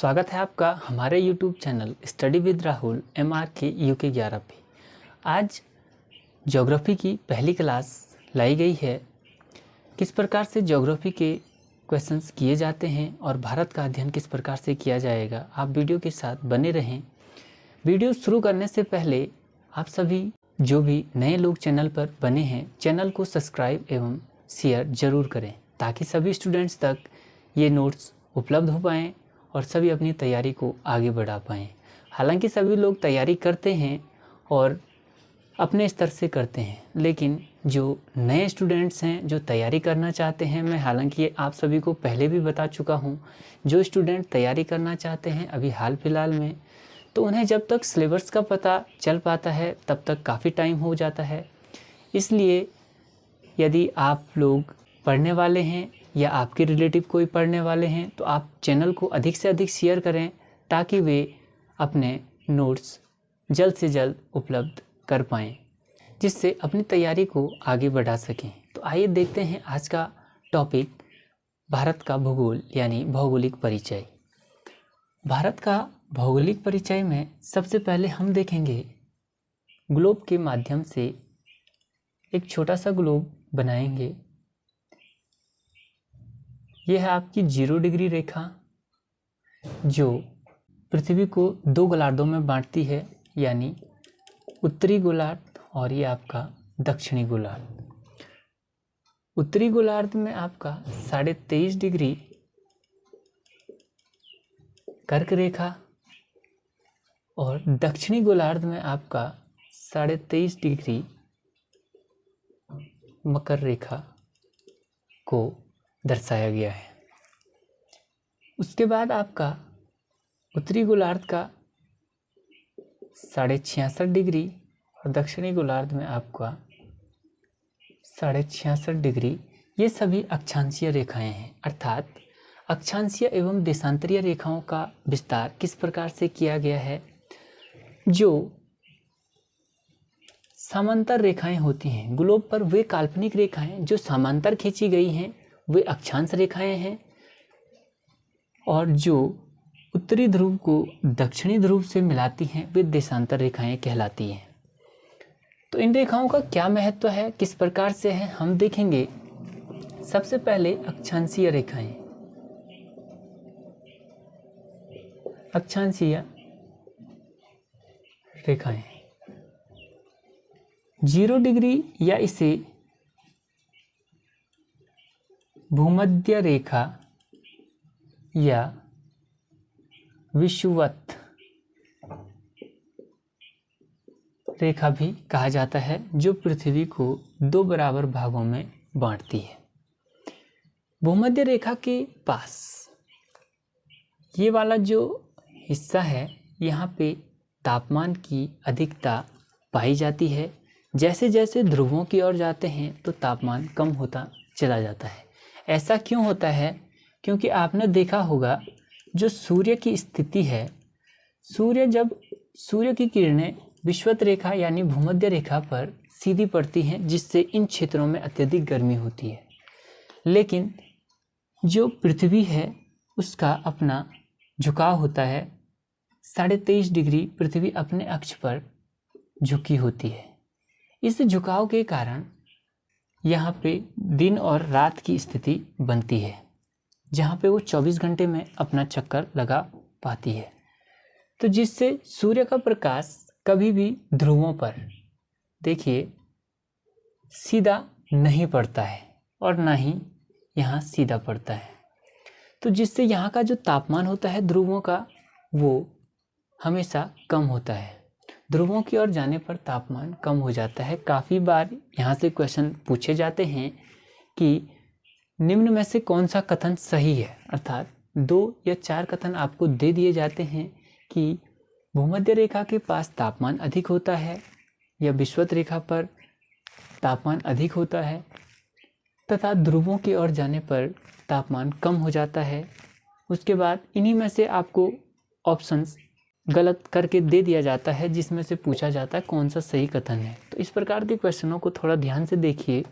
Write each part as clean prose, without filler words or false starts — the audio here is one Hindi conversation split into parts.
स्वागत है आपका हमारे YouTube channel study with Rahul MRK UK 11 पे। आज ज्योग्राफी की पहली क्लास लाई गई है। किस प्रकार से ज्योग्राफी के क्वेश्चंस किए जाते हैं और भारत का अध्ययन किस प्रकार से किया जाएगा, आप वीडियो के साथ बने रहें। वीडियो शुरू करने से पहले आप सभी जो भी नए लोग चैनल पर बने हैं, चैनल को सब्सक्राइब एवं शेयर ज़रूर करें ताकि सभी स्टूडेंट्स तक ये नोट्स उपलब्ध हो पाएँ और सभी अपनी तैयारी को आगे बढ़ा पाएँ। हालांकि सभी लोग तैयारी करते हैं और अपने स्तर से करते हैं, लेकिन जो नए स्टूडेंट्स हैं जो तैयारी करना चाहते हैं, मैं हालांकि आप सभी को पहले भी बता चुका हूं, जो स्टूडेंट तैयारी करना चाहते हैं अभी हाल फिलहाल में, तो उन्हें जब तक सिलेबस का पता चल पाता है तब तक काफ़ी टाइम हो जाता है। इसलिए यदि आप लोग पढ़ने वाले हैं या आपके रिलेटिव कोई पढ़ने वाले हैं तो आप चैनल को अधिक से अधिक शेयर करें ताकि वे अपने नोट्स जल्द से जल्द उपलब्ध कर पाएँ, जिससे अपनी तैयारी को आगे बढ़ा सकें। तो आइए देखते हैं आज का टॉपिक, भारत का भूगोल यानी भौगोलिक परिचय। भारत का भौगोलिक परिचय में सबसे पहले हम देखेंगे ग्लोब के माध्यम से। एक छोटा सा ग्लोब बनाएंगे। यह है आपकी 0 डिग्री रेखा जो पृथ्वी को 2 गोलार्धों में बांटती है, यानी उत्तरी गोलार्ध और ये आपका दक्षिणी गोलार्ध। उत्तरी गोलार्ध में आपका 23.5 डिग्री कर्क रेखा और दक्षिणी गोलार्ध में आपका 23.5 डिग्री मकर रेखा को दर्शाया गया है। उसके बाद आपका उत्तरी गोलार्ध का 66.5 डिग्री और दक्षिणी गोलार्ध में आपका 66.5 डिग्री, ये सभी अक्षांशीय रेखाएं हैं। अर्थात अक्षांशीय एवं देशांतरीय रेखाओं का विस्तार किस प्रकार से किया गया है। जो समांतर रेखाएं होती हैं ग्लोब पर, वे काल्पनिक रेखाएं जो समांतर खींची गई हैं वे अक्षांश रेखाएं हैं, और जो उत्तरी ध्रुव को दक्षिणी ध्रुव से मिलाती हैं वे देशांतर रेखाएं कहलाती हैं। तो इन रेखाओं का क्या महत्व है, किस प्रकार से है, हम देखेंगे। सबसे पहले अक्षांशीय रेखाएं। अक्षांशीय रेखाएं 0 डिग्री या इसे भूमध्य रेखा या विषुवत रेखा भी कहा जाता है, जो पृथ्वी को 2 बराबर भागों में बांटती है। भूमध्य रेखा के पास ये वाला जो हिस्सा है, यहाँ पे तापमान की अधिकता पाई जाती है। जैसे जैसे ध्रुवों की ओर जाते हैं तो तापमान कम होता चला जाता है। ऐसा क्यों होता है? क्योंकि आपने देखा होगा जो सूर्य की स्थिति है, सूर्य की किरणें विषुवत रेखा यानी भूमध्य रेखा पर सीधी पड़ती हैं, जिससे इन क्षेत्रों में अत्यधिक गर्मी होती है। लेकिन जो पृथ्वी है उसका अपना झुकाव होता है, 23.5 डिग्री पृथ्वी अपने अक्ष पर झुकी होती है। इस झुकाव के कारण यहाँ पे दिन और रात की स्थिति बनती है, जहाँ पे वो 24 घंटे में अपना चक्कर लगा पाती है। तो जिससे सूर्य का प्रकाश कभी भी ध्रुवों पर देखिए सीधा नहीं पड़ता है और ना ही यहाँ सीधा पड़ता है। तो जिससे यहाँ का जो तापमान होता है ध्रुवों का, वो हमेशा कम होता है। ध्रुवों की ओर जाने पर तापमान कम हो जाता है। काफ़ी बार यहाँ से क्वेश्चन पूछे जाते हैं कि निम्न में से कौन सा कथन सही है। अर्थात 2 या 4 कथन आपको दे दिए जाते हैं कि भूमध्य रेखा के पास तापमान अधिक होता है या विषुवत रेखा पर तापमान अधिक होता है, तथा ध्रुवों की ओर जाने पर तापमान कम हो जाता है। उसके बाद इन्हीं में से आपको ऑप्शंस गलत करके दे दिया जाता है, जिसमें से पूछा जाता है कौन सा सही कथन है। तो इस प्रकार के क्वेश्चनों को थोड़ा ध्यान से देखिए।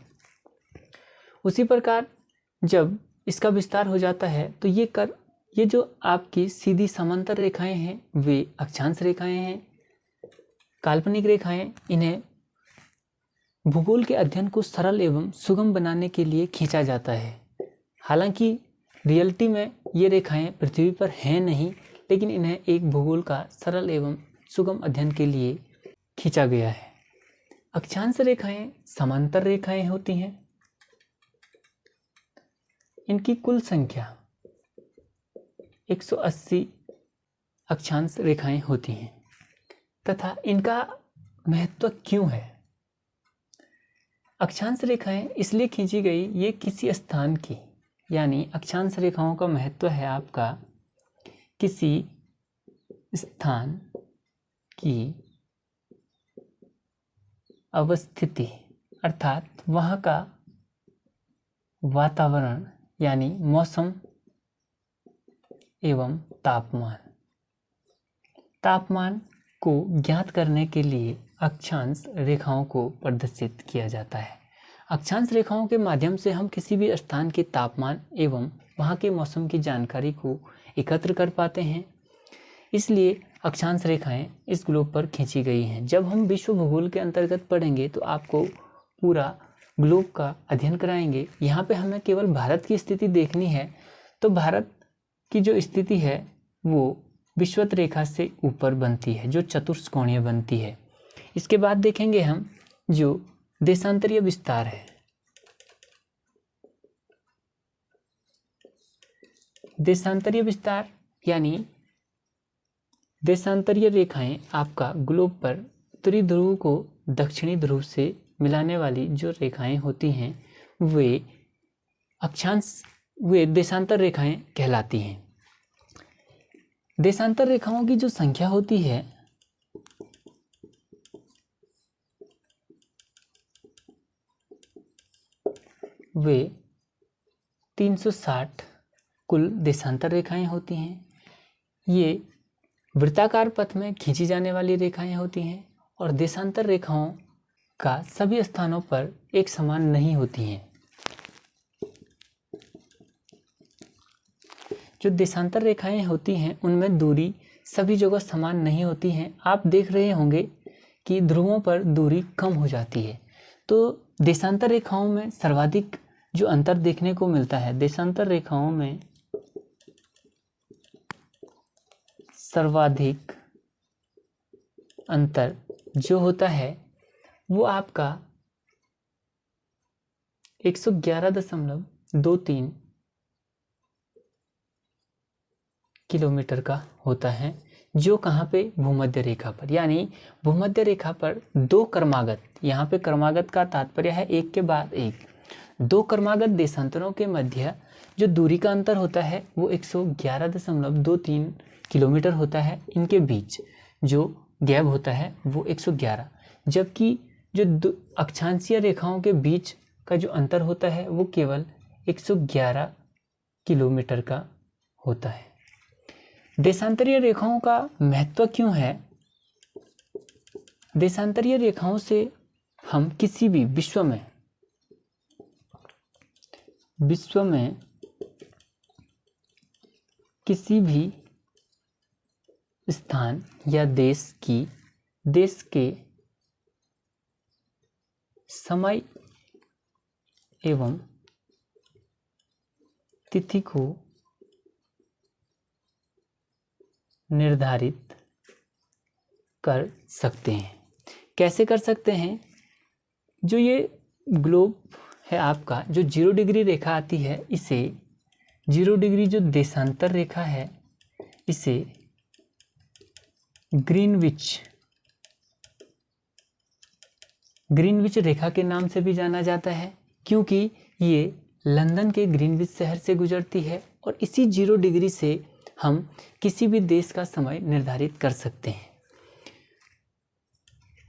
उसी प्रकार जब इसका विस्तार हो जाता है तो ये कर्व ये जो आपकी सीधी समांतर रेखाएं हैं वे अक्षांश रेखाएं हैं। काल्पनिक रेखाएं इन्हें भूगोल के अध्ययन को सरल एवं सुगम बनाने के लिए खींचा जाता है। हालांकि रियलिटी में ये रेखाएं पृथ्वी पर हैं नहीं, लेकिन इन्हें एक भूगोल का सरल एवं सुगम अध्ययन के लिए खींचा गया है। अक्षांश रेखाएं समांतर रेखाएं होती हैं। इनकी कुल संख्या 180 अक्षांश रेखाएं होती हैं तथा इनका महत्व क्यों है? अक्षांश रेखाएं इसलिए खींची गई, ये किसी स्थान की, यानी अक्षांश रेखाओं का महत्व है आपका किसी स्थान की अवस्थिति अर्थात वहाँ का वातावरण यानी मौसम एवं तापमान को ज्ञात करने के लिए अक्षांश रेखाओं को प्रदर्शित किया जाता है। अक्षांश रेखाओं के माध्यम से हम किसी भी स्थान के तापमान एवं वहाँ के मौसम की जानकारी को एकत्र कर पाते हैं। इसलिए अक्षांश रेखाएं इस ग्लोब पर खींची गई हैं। जब हम विश्व भूगोल के अंतर्गत पढ़ेंगे तो आपको पूरा ग्लोब का अध्ययन कराएंगे। यहाँ पे हमें केवल भारत की स्थिति देखनी है, तो भारत की जो स्थिति है वो विषुवत रेखा से ऊपर बनती है, जो चतुष्कोणीय बनती है। इसके बाद देखेंगे हम जो देशांतरीय विस्तार है। देशांतरीय विस्तार यानी देशांतरीय रेखाएं आपका ग्लोब पर उत्तरी ध्रुव को दक्षिणी ध्रुव से मिलाने वाली जो रेखाएं होती हैं वे देशांतर रेखाएं कहलाती हैं। देशांतर रेखाओं की जो संख्या होती है वे 360 कुल देशांतर रेखाएं होती हैं। ये वृत्ताकार पथ में खींची जाने वाली रेखाएं होती हैं और देशांतर रेखाओं का सभी स्थानों पर एक समान नहीं होती हैं। जो देशांतर रेखाएं होती हैं उनमें दूरी सभी जगह समान नहीं होती हैं। आप देख रहे होंगे कि ध्रुवों पर दूरी कम हो जाती है। तो देशांतर रेखाओं में सर्वाधिक जो अंतर देखने को मिलता है, देशांतर रेखाओं में सर्वाधिक अंतर जो होता है वो आपका 111.23 किलोमीटर का होता है, जो कहाँ पे भूमध्य रेखा पर, यानी भूमध्य रेखा पर दो क्रमागत, यहाँ पे क्रमागत का तात्पर्य है एक के बाद एक, दो क्रमागत देशांतरों के मध्य जो दूरी का अंतर होता है वो 111.23 किलोमीटर होता है। इनके बीच जो गैप होता है वो 111, जबकि जो अक्षांशीय रेखाओं के बीच का जो अंतर होता है वो केवल 111 किलोमीटर का होता है। देशांतरीय रेखाओं का महत्व क्यों है? देशांतरीय रेखाओं से हम किसी भी विश्व में किसी भी स्थान या देश के समय एवं तिथि को निर्धारित कर सकते हैं। कैसे कर सकते हैं? जो ये ग्लोब है आपका, जो 0 डिग्री रेखा आती है, इसे 0 डिग्री जो देशांतर रेखा है इसे ग्रीनविच रेखा के नाम से भी जाना जाता है, क्योंकि ये लंदन के ग्रीनविच शहर से गुजरती है और इसी 0 डिग्री से हम किसी भी देश का समय निर्धारित कर सकते हैं।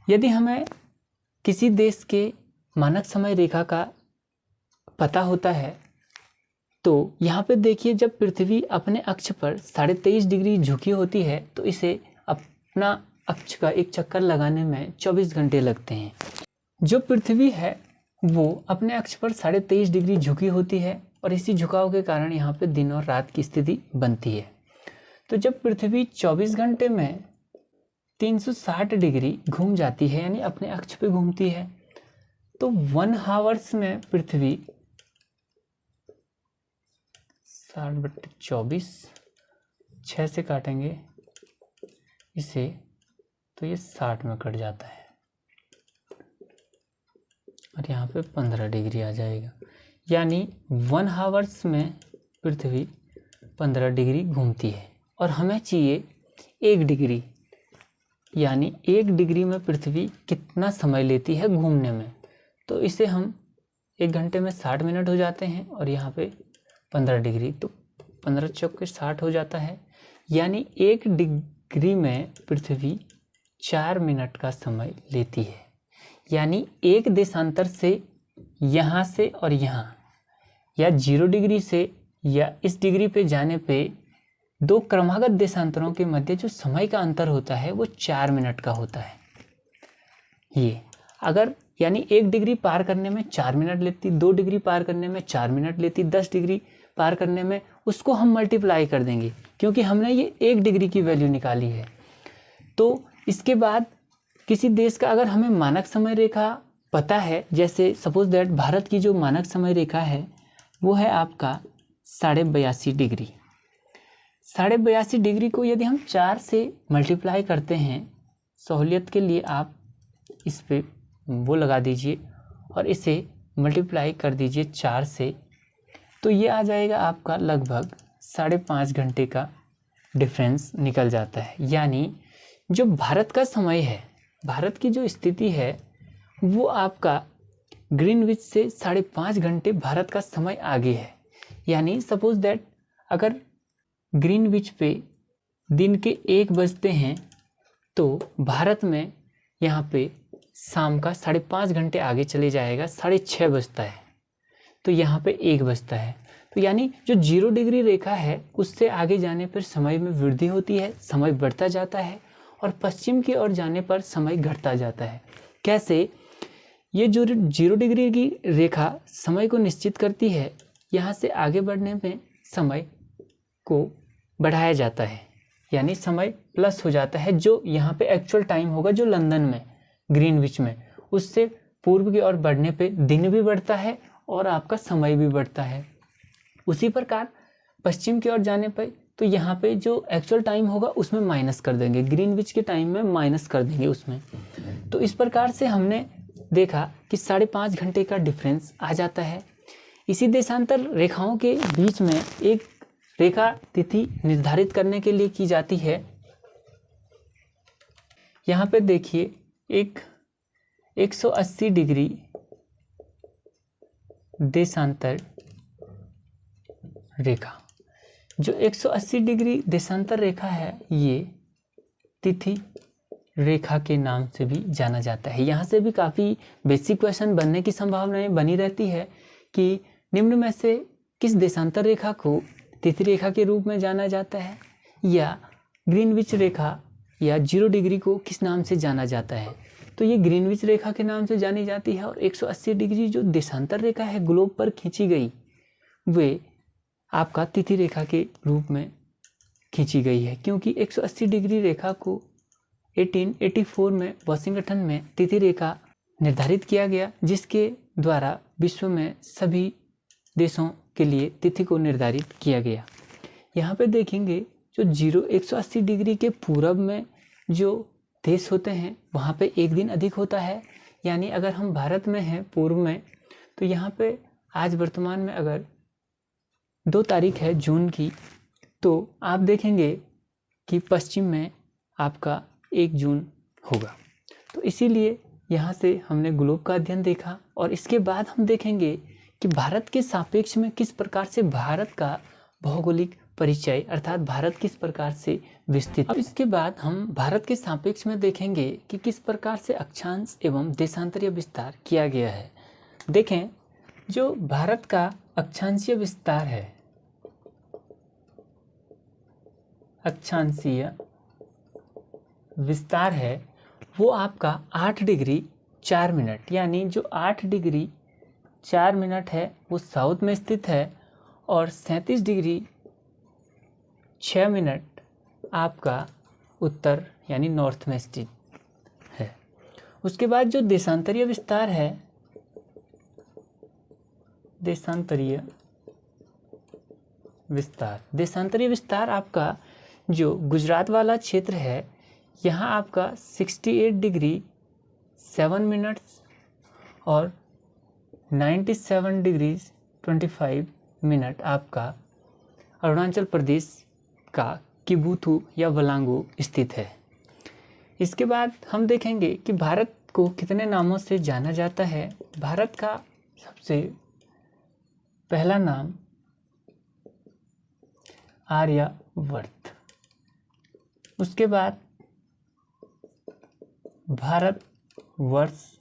यदि हमें किसी देश के मानक समय रेखा का पता होता है तो यहाँ पे देखिए, जब पृथ्वी अपने अक्ष पर 23.5 डिग्री झुकी होती है तो इसे अपना अक्ष का एक चक्कर लगाने में 24 घंटे लगते हैं। जो पृथ्वी है वो अपने अक्ष पर 23.5 डिग्री झुकी होती है और इसी झुकाव के कारण यहाँ पे दिन और रात की स्थिति बनती है। तो जब पृथ्वी 24 घंटे में 360 डिग्री घूम जाती है, यानी अपने अक्ष पे घूमती है, तो 1 आवर्स में पृथ्वी 60/24, 6 से काटेंगे इसे तो ये 60 में कट जाता है और यहाँ पे 15 डिग्री आ जाएगा। यानी 1 आवर्स में पृथ्वी 15 डिग्री घूमती है और हमें चाहिए 1 डिग्री, यानी 1 डिग्री में पृथ्वी कितना समय लेती है घूमने में। तो इसे हम 1 घंटे में 60 मिनट हो जाते हैं और यहाँ पे 15 डिग्री, तो 15 चौके 60 हो जाता है। यानी 1 डिग्री में पृथ्वी 4 मिनट का समय लेती है। यानी एक देशांतर से यहाँ से और यहाँ, या 0 डिग्री से या इस डिग्री पे जाने पे 2 क्रमागत देशांतरों के मध्य जो समय का अंतर होता है वो 4 मिनट का होता है। ये अगर यानी 1 डिग्री पार करने में 4 मिनट लेती, 2 डिग्री पार करने में 4 मिनट लेती, 10 डिग्री पार करने में, उसको हम मल्टीप्लाई कर देंगे क्योंकि हमने ये 1 डिग्री की वैल्यू निकाली है। तो इसके बाद किसी देश का अगर हमें मानक समय रेखा पता है, जैसे सपोज दैट भारत की जो मानक समय रेखा है वो है आपका 82.5 डिग्री। 82.5 डिग्री को यदि हम 4 से मल्टीप्लाई करते हैं, सहूलियत के लिए आप इस पे वो लगा दीजिए और इसे मल्टीप्लाई कर दीजिए 4 से, तो ये आ जाएगा आपका लगभग 5.5 घंटे का डिफरेंस निकल जाता है। यानी जो भारत का समय है, भारत की जो स्थिति है वो आपका ग्रीनविच से 5.5 घंटे भारत का समय आगे है। यानी सपोज दैट अगर ग्रीनविच पे दिन के 1 बजते हैं तो भारत में यहाँ पे शाम का 5.5 घंटे आगे चले जाएगा, 6:30 बजता है, तो यहाँ पे 1 बजता है। तो यानी जो 0 डिग्री रेखा है उससे आगे जाने पर समय में वृद्धि होती है, समय बढ़ता जाता है, और पश्चिम की ओर जाने पर समय घटता जाता है। कैसे? ये जो 0 डिग्री की रेखा समय को निश्चित करती है, यहाँ से आगे बढ़ने में समय को बढ़ाया जाता है, यानी समय प्लस हो जाता है। जो यहाँ पे एक्चुअल टाइम होगा जो लंदन में ग्रीनविच में, उससे पूर्व की ओर बढ़ने पे दिन भी बढ़ता है और आपका समय भी बढ़ता है। उसी प्रकार पश्चिम की ओर जाने पर तो यहाँ पे जो एक्चुअल टाइम होगा उसमें माइनस कर देंगे, ग्रीनविच के टाइम में माइनस कर देंगे उसमें। तो इस प्रकार से हमने देखा कि 5.5 घंटे का डिफरेंस आ जाता है। इसी देशांतर रेखाओं के बीच में एक रेखा तिथि निर्धारित करने के लिए की जाती है। यहाँ पे देखिए एक 180 डिग्री देशांतर रेखा, जो 180 डिग्री देशांतर रेखा है ये तिथि रेखा के नाम से भी जाना जाता है। यहाँ से भी काफ़ी बेसिक क्वेश्चन बनने की संभावनाएं बनी रहती है कि निम्न में से किस देशांतर रेखा को तिथि रेखा के रूप में जाना जाता है, या ग्रीनविच रेखा या 0 डिग्री को किस नाम से जाना जाता है। तो ये ग्रीनविच रेखा के नाम से जानी जाती है, और 180 डिग्री जो देशांतर रेखा है ग्लोब पर खींची गई वे आपका तिथि रेखा के रूप में खींची गई है, क्योंकि 180 डिग्री रेखा को 1884 में वाशिंगटन में तिथि रेखा निर्धारित किया गया, जिसके द्वारा विश्व में सभी देशों के लिए तिथि को निर्धारित किया गया। यहाँ पे देखेंगे जो 180 डिग्री के पूरब में जो देश होते हैं वहाँ पे एक दिन अधिक होता है। यानी अगर हम भारत में हैं पूर्व में, तो यहाँ पे आज वर्तमान में अगर 2 तारीख है जून की, तो आप देखेंगे कि पश्चिम में आपका 1 जून होगा। तो इसीलिए यहाँ से हमने ग्लोब का अध्ययन देखा, और इसके बाद हम देखेंगे कि भारत के सापेक्ष में किस प्रकार से भारत का भौगोलिक परिचय अर्थात भारत किस प्रकार से विस्तृत। अब इसके बाद हम भारत के सापेक्ष में देखेंगे कि किस प्रकार से अक्षांश एवं देशांतरीय विस्तार किया गया है। देखें, जो भारत का अक्षांशीय विस्तार है, अक्षांशीय विस्तार है वो आपका 8 डिग्री 4 मिनट, यानी जो 8 डिग्री 4 मिनट है वो साउथ में स्थित है, और 37 डिग्री 6 मिनट आपका उत्तर यानी नॉर्थ में स्थित है। उसके बाद जो देशांतरीय विस्तार है, देशांतरीय विस्तार आपका जो गुजरात वाला क्षेत्र है, यहाँ आपका 68 डिग्री 7 मिनट्स और 97 डिग्री 25 मिनट आपका अरुणाचल प्रदेश का किबुथु या वलांगू स्थित है। इसके बाद हम देखेंगे कि भारत को कितने नामों से जाना जाता है। भारत का सबसे पहला नाम आर्यवर्त, उसके बाद भारत वर्ष,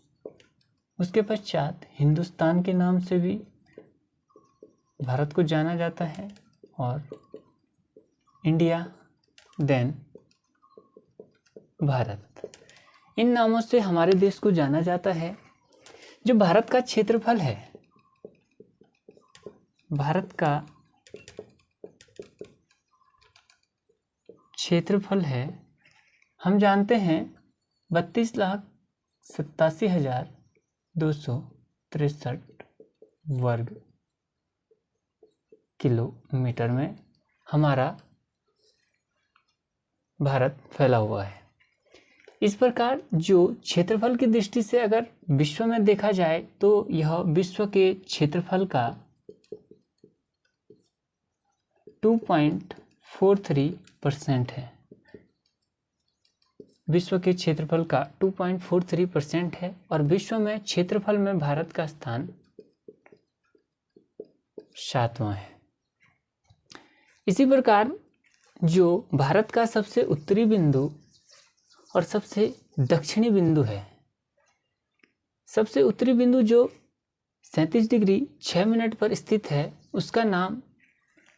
उसके पश्चात हिंदुस्तान के नाम से भी भारत को जाना जाता है और इंडिया, देन भारत। इन नामों से हमारे देश को जाना जाता है। जो भारत का क्षेत्रफल है, भारत का क्षेत्रफल है, हम जानते हैं 32,87,263 वर्ग किलोमीटर में हमारा भारत फैला हुआ है। इस प्रकार जो क्षेत्रफल की दृष्टि से अगर विश्व में देखा जाए तो यह विश्व के क्षेत्रफल का 2.43% है। विश्व के क्षेत्रफल का 2.43% है और विश्व में क्षेत्रफल में भारत का स्थान 7वां है। इसी प्रकार जो भारत का सबसे उत्तरी बिंदु और सबसे दक्षिणी बिंदु है, सबसे उत्तरी बिंदु जो 37 डिग्री 6 मिनट पर स्थित है, उसका नाम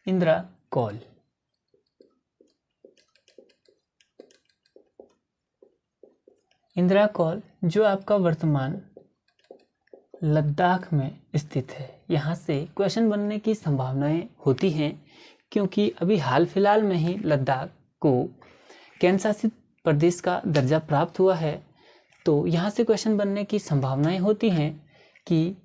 इंदिरा कौल। इंदिरा कौल जो आपका वर्तमान लद्दाख में स्थित है। यहाँ से क्वेश्चन बनने की संभावनाएं होती हैं क्योंकि अभी हाल फिलहाल में ही लद्दाख को केंद्र शासित प्रदेश का दर्जा प्राप्त हुआ है। तो यहाँ से क्वेश्चन बनने की संभावनाएं होती हैं कि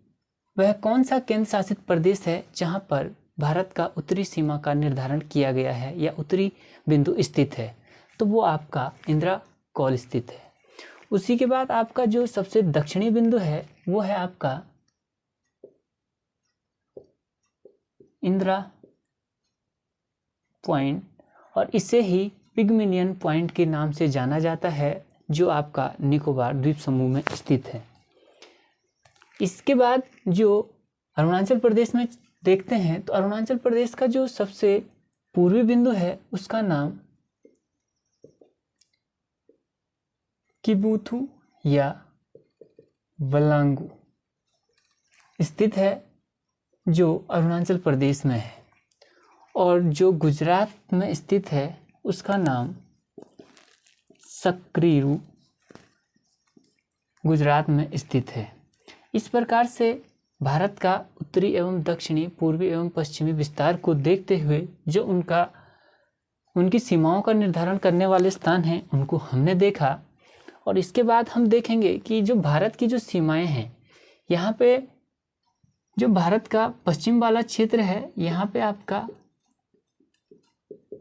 वह कौन सा केंद्र शासित प्रदेश है जहाँ पर भारत का उत्तरी सीमा का निर्धारण किया गया है या उत्तरी बिंदु स्थित है। तो वो आपका इंदिरा कौल स्थित है। उसी के बाद आपका जो सबसे दक्षिणी बिंदु है वो है आपका इंदिरा पॉइंट और इसे ही पिगमिलियन पॉइंट के नाम से जाना जाता है, जो आपका निकोबार द्वीप समूह में स्थित है। इसके बाद जो अरुणाचल प्रदेश में देखते हैं तो अरुणाचल प्रदेश का जो सबसे पूर्वी बिंदु है उसका नाम किबुथु या वलांगू स्थित है, जो अरुणाचल प्रदेश में है। और जो गुजरात में स्थित है उसका नाम सक्रीरू गुजरात में स्थित है। इस प्रकार से भारत का उत्तरी एवं दक्षिणी, पूर्वी एवं पश्चिमी विस्तार को देखते हुए जो उनकी सीमाओं का निर्धारण करने वाले स्थान हैं उनको हमने देखा। और इसके बाद हम देखेंगे कि जो भारत की जो सीमाएं हैं, यहाँ पे जो भारत का पश्चिम वाला क्षेत्र है, यहाँ पे आपका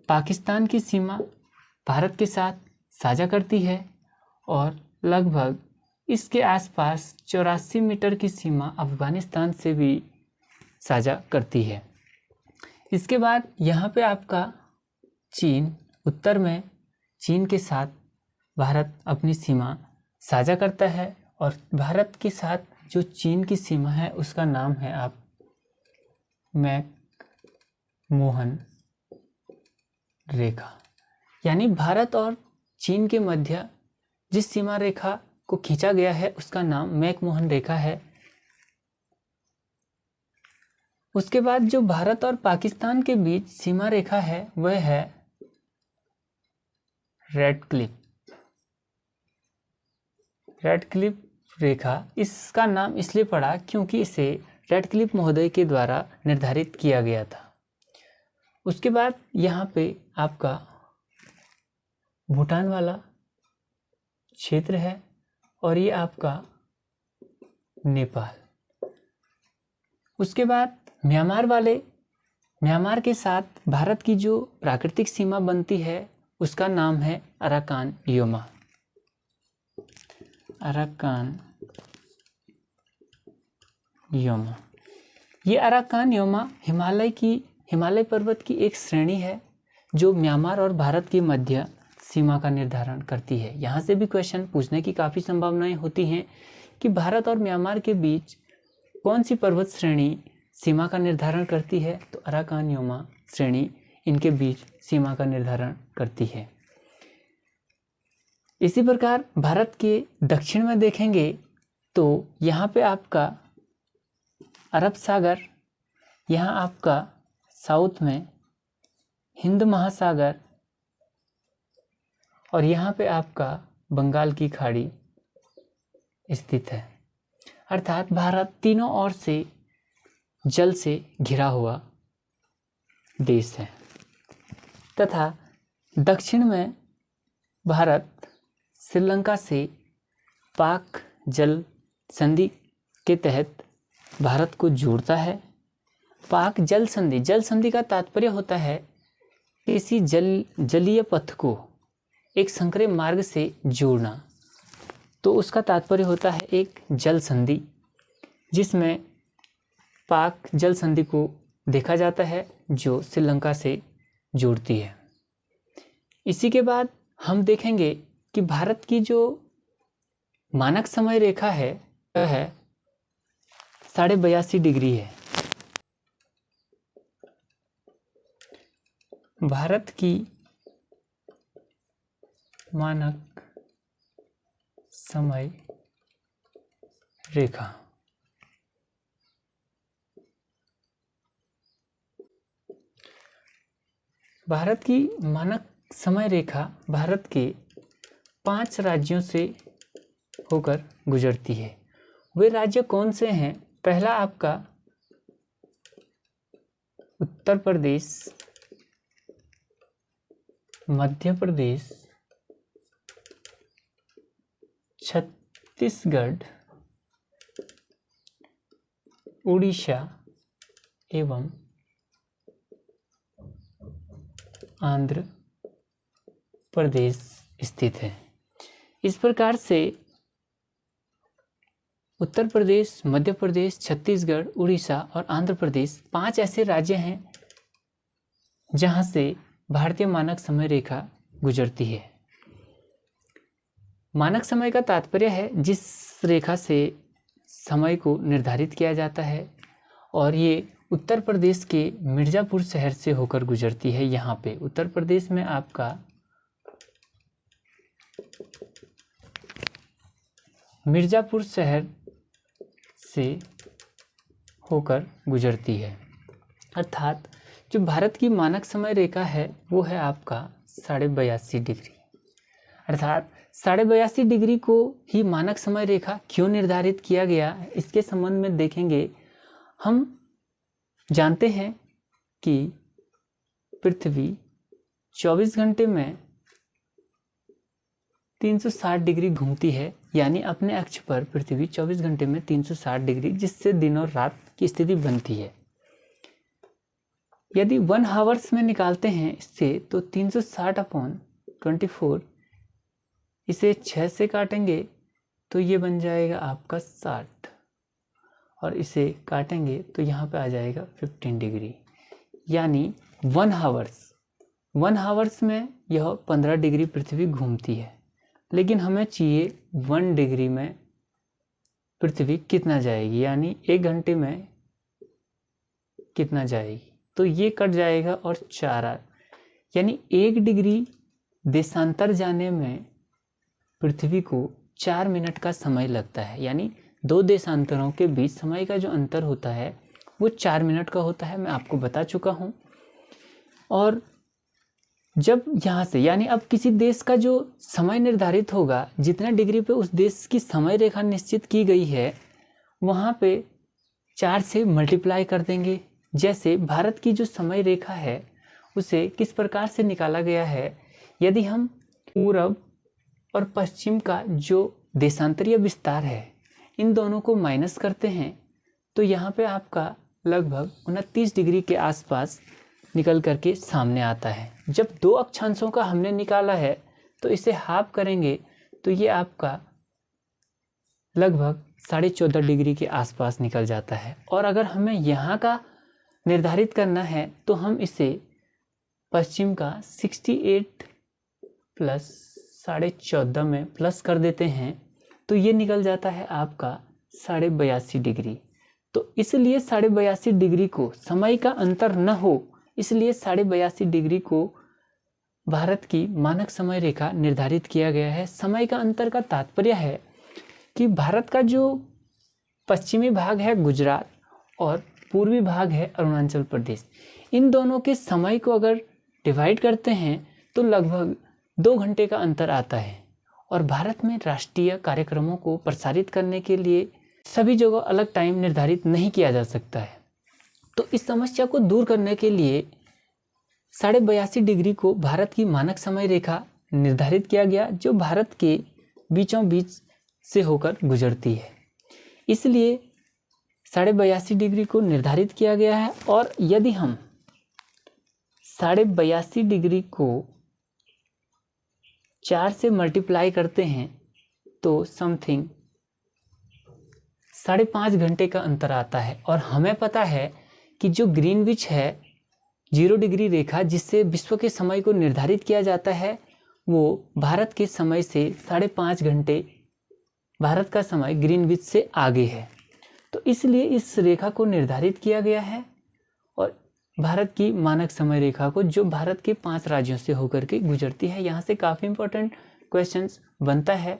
पाकिस्तान की सीमा भारत के साथ साझा करती है और लगभग इसके आसपास 84 मीटर की सीमा अफगानिस्तान से भी साझा करती है। इसके बाद यहाँ पे आपका चीन, उत्तर में चीन के साथ भारत अपनी सीमा साझा करता है और भारत के साथ जो चीन की सीमा है उसका नाम है आप मैक-मोहन रेखा। यानी भारत और चीन के मध्य जिस सीमा रेखा को खींचा गया है उसका नाम मैक-मोहन रेखा है। उसके बाद जो भारत और पाकिस्तान के बीच सीमा रेखा है वह है रेडक्लिफ रेखा। इसका नाम इसलिए पड़ा क्योंकि इसे रेडक्लिफ महोदय के द्वारा निर्धारित किया गया था। उसके बाद यहाँ पे आपका भूटान वाला क्षेत्र है और ये आपका नेपाल। उसके बाद म्यांमार के साथ भारत की जो प्राकृतिक सीमा बनती है उसका नाम है अराकान योमा। अराकान योमा, ये अराकान योमा हिमालय पर्वत की एक श्रेणी है जो म्यांमार और भारत की मध्य सीमा का निर्धारण करती है। यहाँ से भी क्वेश्चन पूछने की काफ़ी संभावनाएं होती हैं कि भारत और म्यांमार के बीच कौन सी पर्वत श्रेणी सीमा का निर्धारण करती है, तो अराकान योमा श्रेणी इनके बीच सीमा का निर्धारण करती है। इसी प्रकार भारत के दक्षिण में देखेंगे तो यहाँ पे आपका अरब सागर, यहाँ आपका साउथ में हिंद महासागर और यहाँ पे आपका बंगाल की खाड़ी स्थित है। अर्थात भारत तीनों ओर से जल से घिरा हुआ देश है तथा दक्षिण में भारत श्रीलंका से पाक जल संधि के तहत भारत को जोड़ता है। पाक जल संधि का तात्पर्य होता है किसी जलीय पथ को एक संकरे मार्ग से जोड़ना, तो उसका तात्पर्य होता है एक जल संधि, जिसमें पाक जल संधि को देखा जाता है जो श्रीलंका से जोड़ती है। इसी के बाद हम देखेंगे कि भारत की जो मानक समय रेखा है वह है 82.5 डिग्री है। भारत की मानक समय रेखा भारत की मानक समय रेखा भारत के 5 राज्यों से होकर गुजरती है। वे राज्य कौन से हैं? पहला आपका उत्तर प्रदेश, मध्य प्रदेश, छत्तीसगढ़, उड़ीसा एवं आंध्र प्रदेश स्थित है। इस प्रकार से उत्तर प्रदेश, मध्य प्रदेश, छत्तीसगढ़, उड़ीसा और आंध्र प्रदेश 5 ऐसे राज्य हैं जहां से भारतीय मानक समय रेखा गुजरती है। मानक समय का तात्पर्य है जिस रेखा से समय को निर्धारित किया जाता है और ये उत्तर प्रदेश के मिर्ज़ापुर शहर से होकर गुजरती है। यहाँ पे उत्तर प्रदेश में आपका मिर्ज़ापुर शहर से होकर गुजरती है। अर्थात जो भारत की मानक समय रेखा है वो है आपका 82.5 डिग्री। अर्थात 82.5 डिग्री को ही मानक समय रेखा क्यों निर्धारित किया गया, इसके संबंध में देखेंगे। हम जानते हैं कि पृथ्वी 24 घंटे में 360 डिग्री घूमती है, यानी अपने अक्ष पर पृथ्वी 24 घंटे में 360 डिग्री, जिससे दिन और रात की स्थिति बनती है। यदि 1 आवर्स में निकालते हैं इससे तो 360/24, इसे 6 से काटेंगे तो ये बन जाएगा आपका 60 और इसे काटेंगे तो यहाँ पे आ जाएगा 15 डिग्री, यानी 1 आवर्स में यह 15 डिग्री पृथ्वी घूमती है। लेकिन हमें चाहिए 1 डिग्री में पृथ्वी कितना जाएगी, यानी 1 घंटे में कितना जाएगी, तो ये कट जाएगा और 4, यानी 1 डिग्री देशांतर जाने में पृथ्वी को 4 मिनट का समय लगता है। यानी 2 देशांतरों के बीच समय का जो अंतर होता है वो 4 मिनट का होता है, मैं आपको बता चुका हूँ। और जब यहाँ से, यानी अब किसी देश का जो समय निर्धारित होगा, जितना डिग्री पे उस देश की समय रेखा निश्चित की गई है, वहाँ पे 4 से मल्टीप्लाई कर देंगे। जैसे भारत की जो समय रेखा है उसे किस प्रकार से निकाला गया है। यदि हम पूरब और पश्चिम का जो देशांतरीय विस्तार है इन दोनों को माइनस करते हैं तो यहाँ पे आपका लगभग 29 डिग्री के आसपास निकल करके सामने आता है। जब दो अक्षांशों का हमने निकाला है तो इसे हाफ करेंगे तो ये आपका लगभग 14.5 डिग्री के आसपास निकल जाता है। और अगर हमें यहाँ का निर्धारित करना है तो हम इसे पश्चिम का 68 प्लस 14.5 में प्लस कर देते हैं तो ये निकल जाता है आपका 82.5 डिग्री। तो इसलिए 82.5 डिग्री को समय का अंतर न हो इसलिए 82.5 डिग्री को भारत की मानक समय रेखा निर्धारित किया गया है। समय का अंतर का तात्पर्य है कि भारत का जो पश्चिमी भाग है गुजरात और पूर्वी भाग है अरुणाचल प्रदेश, इन दोनों के समय को अगर डिवाइड करते हैं तो लगभग 2 घंटे का अंतर आता है। और भारत में राष्ट्रीय कार्यक्रमों को प्रसारित करने के लिए सभी जगह अलग टाइम निर्धारित नहीं किया जा सकता है। तो इस समस्या को दूर करने के लिए 82.5 डिग्री को भारत की मानक समय रेखा निर्धारित किया गया जो भारत के बीचों बीच से होकर गुजरती है। इसलिए 82.5 डिग्री को निर्धारित किया गया है। और यदि हम 82.5 डिग्री को 4 से मल्टीप्लाई करते हैं तो समथिंग 5.5 घंटे का अंतर आता है। और हमें पता है कि जो ग्रीनविच है 0 डिग्री रेखा जिससे विश्व के समय को निर्धारित किया जाता है वो भारत के समय से 5.5 घंटे भारत का समय ग्रीनविच से आगे है। तो इसलिए इस रेखा को निर्धारित किया गया है और भारत की मानक समय रेखा को जो भारत के 5 राज्यों से होकर के गुजरती है। यहाँ से काफ़ी इम्पोर्टेंट क्वेश्चंस बनता है।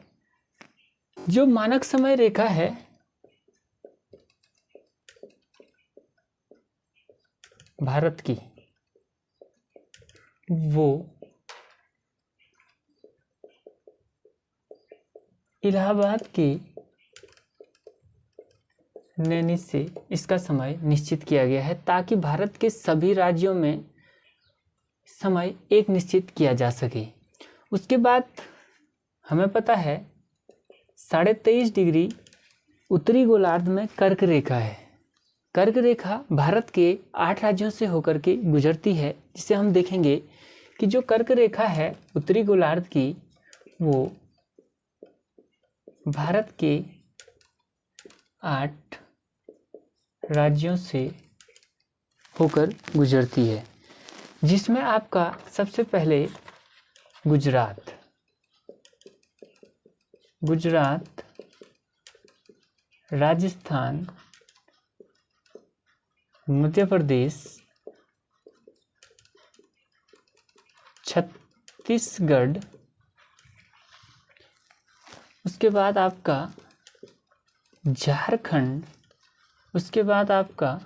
जो मानक समय रेखा है भारत की वो इलाहाबाद के नैनी से इसका समय निश्चित किया गया है ताकि भारत के सभी राज्यों में समय एक निश्चित किया जा सके। उसके बाद हमें पता है 23.5 डिग्री उत्तरी गोलार्ध में कर्क रेखा है। कर्क रेखा भारत के 8 राज्यों से होकर के गुजरती है जिसे हम देखेंगे कि जो कर्क रेखा है उत्तरी गोलार्ध की वो भारत के 8 राज्यों से होकर गुजरती है जिसमें आपका सबसे पहले गुजरात, राजस्थान, मध्य प्रदेश, छत्तीसगढ़, उसके बाद आपका झारखंड, उसके बाद आपका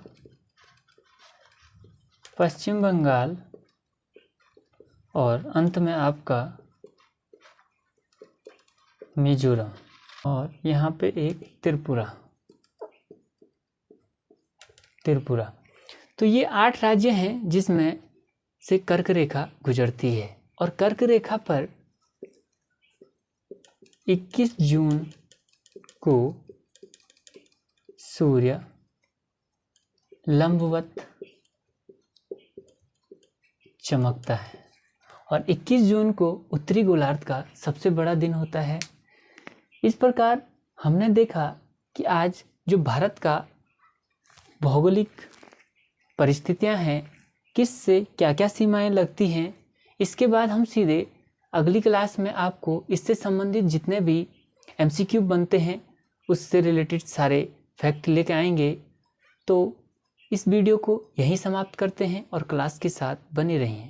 पश्चिम बंगाल और अंत में आपका मिजोरम और यहाँ पे एक त्रिपुरा। तो ये 8 राज्य हैं जिसमें से कर्क रेखा गुजरती है। और कर्क रेखा पर 21 जून को सूर्य लंबवत चमकता है और 21 जून को उत्तरी गोलार्ध का सबसे बड़ा दिन होता है। इस प्रकार हमने देखा कि आज जो भारत का भौगोलिक परिस्थितियां हैं किस से क्या क्या सीमाएं लगती हैं। इसके बाद हम सीधे अगली क्लास में आपको इससे संबंधित जितने भी MCQ बनते हैं उससे रिलेटेड सारे फैक्ट लेके आएंगे। तो इस वीडियो को यहीं समाप्त करते हैं और क्लास के साथ बने रहिए।